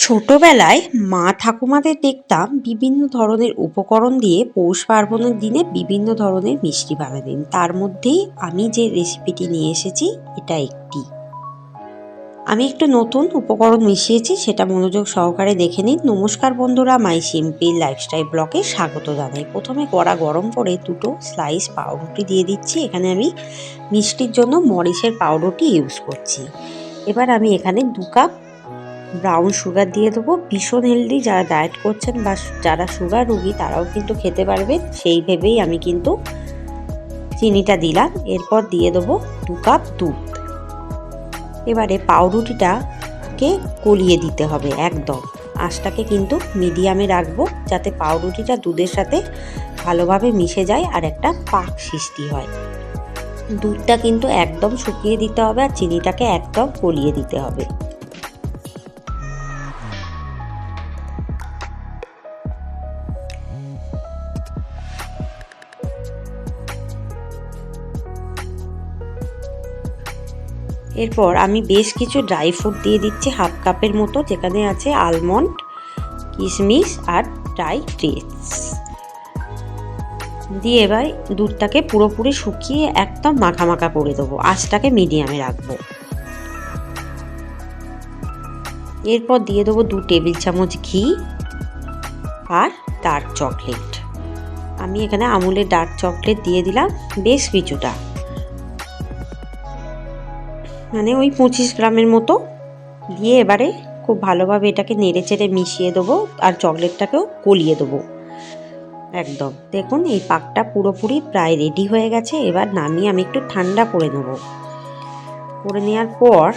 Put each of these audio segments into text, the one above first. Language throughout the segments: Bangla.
ছোটবেলায় মা ঠাকুমাদের দেখতাম বিভিন্ন ধরনের উপকরণ দিয়ে পৌষ পার্বণের দিনে বিভিন্ন ধরনের মিষ্টি বানাতেন। তার মধ্যেই আমি যে রেসিপিটি নিয়ে এসেছি এটা একটি। আমি একটু নতুন উপকরণ মিশিয়েছি, সেটা মনোযোগ সহকারে দেখে নিন। নমস্কার বন্ধুরা, মাই সিম্পল লাইফস্টাইল ব্লগে স্বাগত জানাই। প্রথমে কড়া গরম করে দুটো স্লাইস পাউরুটি দিয়ে দিচ্ছি। এখানে আমি মিষ্টির জন্য মরিচের পাউরুটি ইউজ করছি। এবার আমি এখানে 2 কাপ ব্রাউন সুগার দিয়ে দেবো। ভীষণ হেলদি, যারা ডায়েট করছেন বা যারা সুগার রুগী তারাও কিন্তু খেতে পারবেন, সেই ভেবেই আমি কিন্তু চিনিটা দিলাম। এরপর দিয়ে দেবো 2 কাপ দুধ। এবারে পাউরুটিটাকে গলিয়ে দিতে হবে একদম। আঁচটাকে কিন্তু মিডিয়ামে রাখবো, যাতে পাউরুটিটা দুধের সাথে ভালোভাবে মিশে যায় আর একটা পাক সৃষ্টি হয়। দুধটা কিন্তু একদম শুকিয়ে দিতে হবে আর চিনিটাকে একদম গলিয়ে দিতে হবে। এরপর আমি বেশ কিছু ড্রাই ফ্রুট দিয়ে দিচ্ছি, 1/2 কাপের মতো, যেখানে আছে আলমন্ড, কিশমিশ আর ড্রাই ডেটস দিয়ে এবার দুধটাকে পুরোপুরি শুকিয়ে একদম মাখা মাখা করে দেবো। আঁচটাকে মিডিয়ামে রাখবো। এরপর দিয়ে দেবো 2 টেবিল চামচ ঘি আর ডার্ক চকলেট। আমি এখানে আমুলের ডার্ক চকলেট দিয়ে দিলাম বেশ কিছুটা, মানে ওই 25 গ্রামের মতো দিয়ে এবারে খুব ভালোভাবে এটাকে নেড়ে চেড়ে মিশিয়ে দেবো আর চকলেটটাকেও গলিয়ে দেবো একদম। দেখুন এই পাকটা পুরোপুরি প্রায় রেডি হয়ে গেছে। এবার নামিয়ে আমি একটু ঠান্ডা করে নেব। করে নেওয়ার পর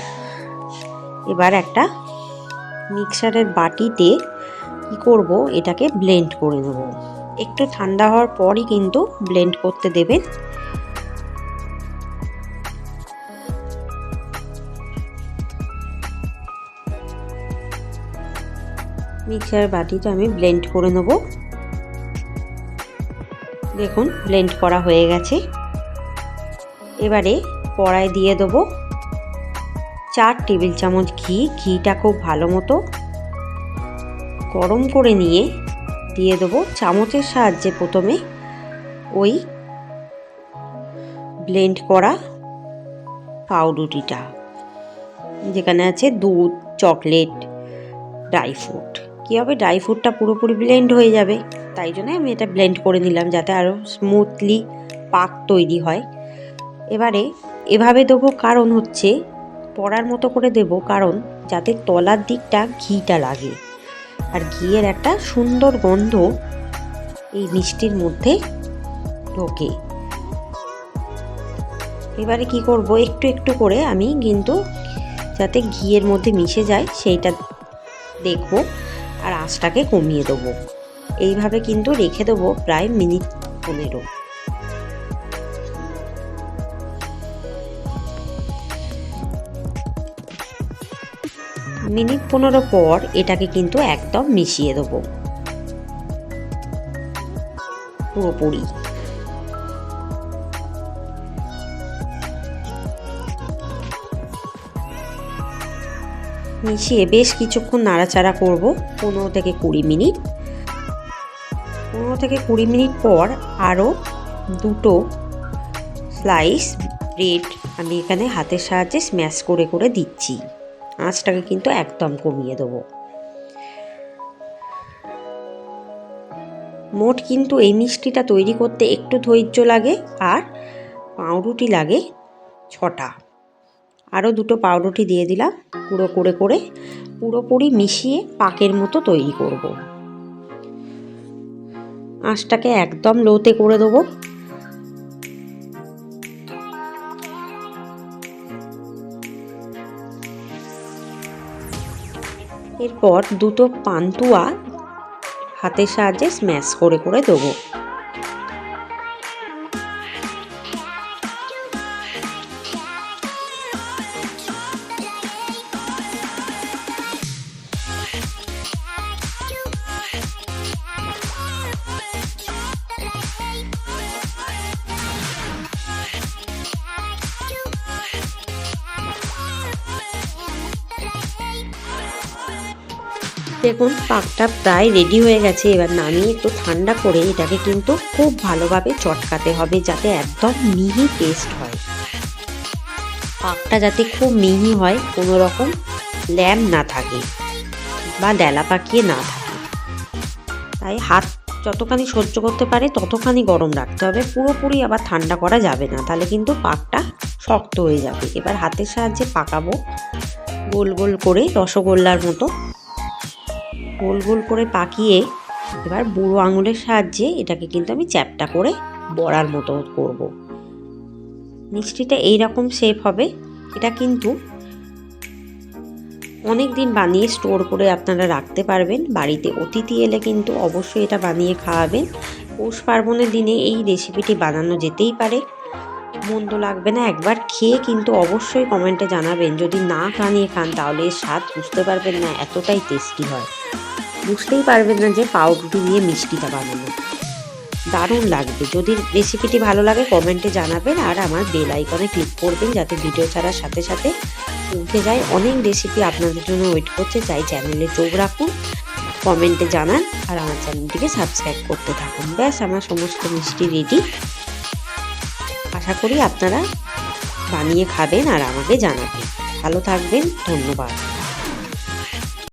এবার একটা মিক্সারের বাটিতে কি করব, এটাকে ব্লেন্ড করে নেব। একটু ঠান্ডা হওয়ার পরই কিন্তু ব্লেন্ড করতে দেবেন। মিক্সার বাটিটা আমি ব্লেন্ড করে নেব। দেখুন ব্লেন্ড করা হয়ে গেছে। এবারে কড়াই দিয়ে দেবো 4 টেবিল চামচ ঘি। ঘিটা খুব ভালো মতো গরম করে নিয়ে দিয়ে দেবো চামচের সাহায্যে প্রথমে ওই ব্লেন্ড করা পাউরুটিটা, যেখানে আছে দুধ, চকলেট, ড্রাই ফ্রুট। কী হবে, ড্রাই ফ্রুটটা পুরোপুরি ব্লেন্ড হয়ে যাবে, তাই জন্য আমি এটা ব্লেন্ড করে নিলাম যাতে আরও স্মুথলি পাক তৈরি হয়। এবারে এভাবে দেবো কারণ হচ্ছে পড়ার মতো করে দেবো, কারণ যাতে তলার দিকটা ঘিটা লাগে আর ঘিয়ের একটা সুন্দর গন্ধ এই মিষ্টির মধ্যে ঢোকে। এবারে কি করব, একটু একটু করে আমি কিন্তু যাতে ঘিয়ের মধ্যে মিশে যায় সেইটা দেখব আর আঁচটাকে কমিয়ে দেবো। এইভাবে কিন্তু রেখে দেবো প্রায় মিনিট 15। মিনিট 15 পর এটাকে কিন্তু একদম মিশিয়ে দেবো পুরোপুরি। মিশিয়ে বেশ কিছুক্ষণ নাড়াচাড়া করব, 15 থেকে 20 মিনিট। 15 থেকে 20 মিনিট পর আরও 2টো স্লাইস ব্রেড আমি এখানে হাতের সাহায্যে স্ম্যাশ করে করে দিচ্ছি। আঁচটাকে কিন্তু একদম কমিয়ে দেবো। মোট কিন্তু এই মিষ্টিটা তৈরি করতে একটু ধৈর্য লাগে আর পাউরুটি লাগে 6টা। আরও 2টো পাউরুটি দিয়ে দিলাম, পুরো করে করে পুরোপুরি মিশিয়ে পাকের মতো তৈরি করব। আঁচটাকে একদম লোতে করে দেবো। এরপর 2টো পান্তুয়া হাতের সাহায্যে স্ম্যাশ করে করে দেবো। দেখুন পাকটা প্রায় রেডি হয়ে গেছে। এবার নামিয়ে একটু ঠান্ডা করে এটাকে কিন্তু খুব ভালোভাবে চটকাতে হবে, যাতে একদম মিহি পেস্ট হয়। পাকটা যাতে খুব মিহি হয়, কোনো রকম ল্যাম না থাকে বা ডেলা পাকিয়ে না থাকে। তাই হাত যতখানি সহ্য করতে পারে ততখানি গরম রাখতে হবে, পুরোপুরি আবার ঠান্ডা করা যাবে না, তাহলে কিন্তু পাকটা শক্ত হয়ে যাবে। এবার হাতের সাহায্যে পাকাবো গোল গোল করে, রসগোল্লার মতো গোল গোল করে পাকিয়ে এবার বুড়ো আঙুলের সাহায্যে এটাকে কিন্তু আমি চ্যাপ্টা করে বড়ার মতো করব। মিষ্টিটা এইরকম শেপ হবে। এটা কিন্তু অনেক দিন বানিয়ে স্টোর করে আপনারা রাখতে পারবেন। বাড়িতে অতিথি এলে কিন্তু অবশ্যই এটা বানিয়ে খাওয়াবেন। পৌষ পার্বণের দিনে এই রেসিপিটি বানানো যেতেই পারে, মন্দ লাগবে না। একবার খেয়ে কিন্তু অবশ্যই কমেন্টে জানাবেন। যদি না বানিয়ে খান তাহলে এর স্বাদ বুঝতে পারবেন না, এতটাই টেস্টি হয়। বুঝতেই পারবেন না যে পাউরুটি দিয়ে মিষ্টিটা বানানো। দারুণ লাগবে। যদি রেসিপিটি ভালো লাগে কমেন্টে জানাবেন, আর আমার বেল আইকনে ক্লিক করবেন যাতে ভিডিও ছাড়ার সাথে সাথে উঠে যায়। অনেক রেসিপি আপনাদের জন্য ওয়েট করছে, চাই চ্যানেলে চোখ রাখুন, কমেন্টে জানান, আর আমার চ্যানেলটিকে সাবস্ক্রাইব করতে থাকুন। ব্যাস, আমার সমস্ত মিষ্টি রেডি। আশা করি আপনারা বানিয়ে খাবেন আর আমাকে জানাবেন। ভালো থাকবেন, ধন্যবাদ।